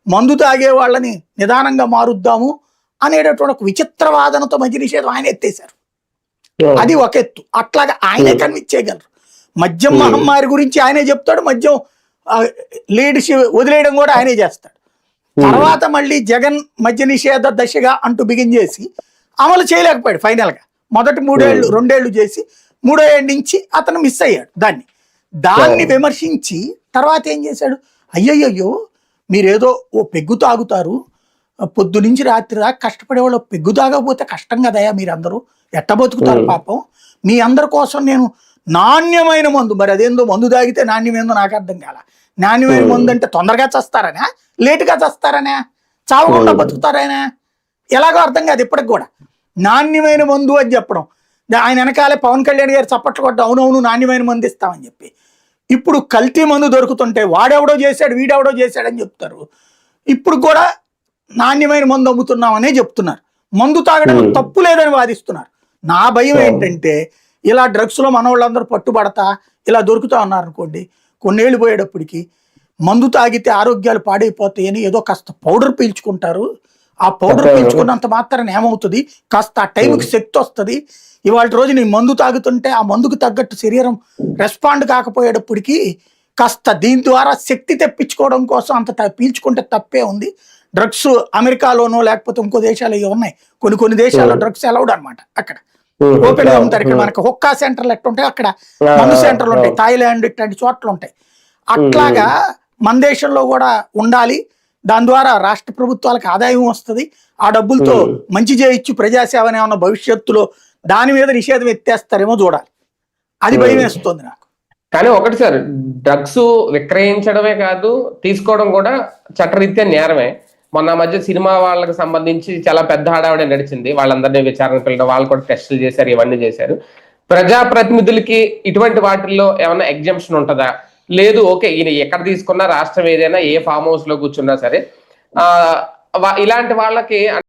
మందు తాగే వాళ్ళని నిదానంగా మారుద్దాము అనేటటువంటి ఒక విచిత్ర వాదనతో మద్య నిషేధం ఆయన ఎత్తేశారు. అది ఒక ఎత్తు. అట్లాగా ఆయనే కన్విన్స్ చేయగలరు. మద్యం మహమ్మారి గురించి ఆయనే చెప్తాడు, మద్యం లీడర్షిప్ వదిలేయడం కూడా ఆయనే చేస్తాడు. తర్వాత మళ్ళీ జగన్ మద్య నిషేధ దశగా అంటూ బిగిన్ చేసి అమలు చేయలేకపోయాడు. ఫైనల్ గా మొదటి 2 ఏళ్ళు చేసి 3వ ఏడు నుంచి అతను మిస్ అయ్యాడు. దాన్ని విమర్శించి తర్వాత ఏం చేశాడు, అయ్యయ్యో మీరేదో ఓ పెగ్గు తాగుతారు, పొద్దు నుంచి రాత్రి దాకా కష్టపడే వాళ్ళు పెగ్గు తాగకపోతే కష్టం కదయా, మీరందరూ ఎట్ట బతుకుతారు పాపం, మీ అందరి కోసం నేను నాణ్యమైన మందు, మరి అదేందో మందు తాగితే నాణ్యమేందో నాకు అర్థం కాల. నాణ్యమైన మందు అంటే తొందరగా చస్తారనే, లేటుగా చస్తారనే, చావకుండా బతుకుతారనే, ఎలాగో అర్థం కాదు ఇప్పటికి కూడా. నాణ్యమైన మందు అని చెప్పడం, ఆయన వెనకాలే పవన్ కళ్యాణ్ గారు చప్పట్లు కొట్ట అవునవును నాణ్యమైన మందు ఇస్తామని చెప్పి. ఇప్పుడు కల్తీ మందు దొరుకుతుంటే వాడెవడో చేశాడు వీడెవడో చేశాడని చెప్తారు. ఇప్పుడు కూడా నాణ్యమైన మందు అమ్ముతున్నామనే చెప్తున్నారు. మందు తాగడం తప్పు లేదని వాదిస్తున్నారు. నా భయం ఏంటంటే ఇలా డ్రగ్స్లో మన వాళ్ళందరూ పట్టుబడతా ఇలా దొరుకుతా ఉన్నారు అనుకోండి, కొన్నేళ్ళు పోయేటప్పటికి మందు తాగితే ఆరోగ్యాలు పాడైపోతాయని ఏదో కాస్త పౌడర్ పీల్చుకుంటారు. ఆ పౌడర్ పీల్చుకున్నంత మాత్రం ఏమవుతుంది, కాస్త ఆ టైంకి శక్తి వస్తుంది. ఇవాళ రోజు నీ మందు తాగుతుంటే ఆ మందుకు తగ్గట్టు శరీరం రెస్పాండ్ కాకపోయేటప్పటికి కాస్త దీని ద్వారా శక్తి తెప్పించుకోవడం కోసం అంత పీల్చుకుంటే తప్పే ఉంది. డ్రగ్స్ అమెరికాలోనో లేకపోతే ఇంకో దేశాలు ఇవి ఉన్నాయి, కొన్ని దేశాల్లో డ్రగ్స్ అలౌడ్ అనమాట. అక్కడ ఓపెన్ గా ఉంటారు. ఇక్కడ మనకు హొక్కా సెంటర్లు ఎట్లా ఉంటాయి, అక్కడ మందు సెంటర్లు ఉంటాయి. థాయిలాండ్ ఇట్లాంటి చోట్ల ఉంటాయి. అట్లాగా మన దేశంలో కూడా ఉండాలి. దాని ద్వారా రాష్ట్ర ప్రభుత్వాలకు ఆదాయం వస్తుంది. ఆ డబ్బులతో మంచి చేయొచ్చు, ప్రజాసేవనే ఉన్న భవిష్యత్తులో దాని మీద నిషేధం ఎత్తేస్తారేమో చూడాలి. అది భయం వేస్తుంది నాకు. కానీ ఒకటి సార్, డ్రగ్స్ విక్రయించడమే కాదు తీసుకోవడం కూడా చట్టరీత్యా నేరమే. మొన్న మధ్య సినిమా వాళ్ళకి సంబంధించి చాలా పెద్ద హడావిడి నడిచింది. వాళ్ళందరినీ విచారణ పిల్లడం, వాళ్ళు కూడా టెస్టులు చేశారు, ఇవన్నీ చేశారు. ప్రజాప్రతినిధులకి ఇటువంటి వాటిల్లో ఏమైనా ఎగ్జంప్షన్ ఉంటుందా? లేదు ఓకే ఈయన ఎక్కడ తీసుకున్నా రాష్ట్రం ఏదైనా ఏ ఫామ్ హౌస్ లో కూర్చున్నా సరే ఇలాంటి వాళ్ళకి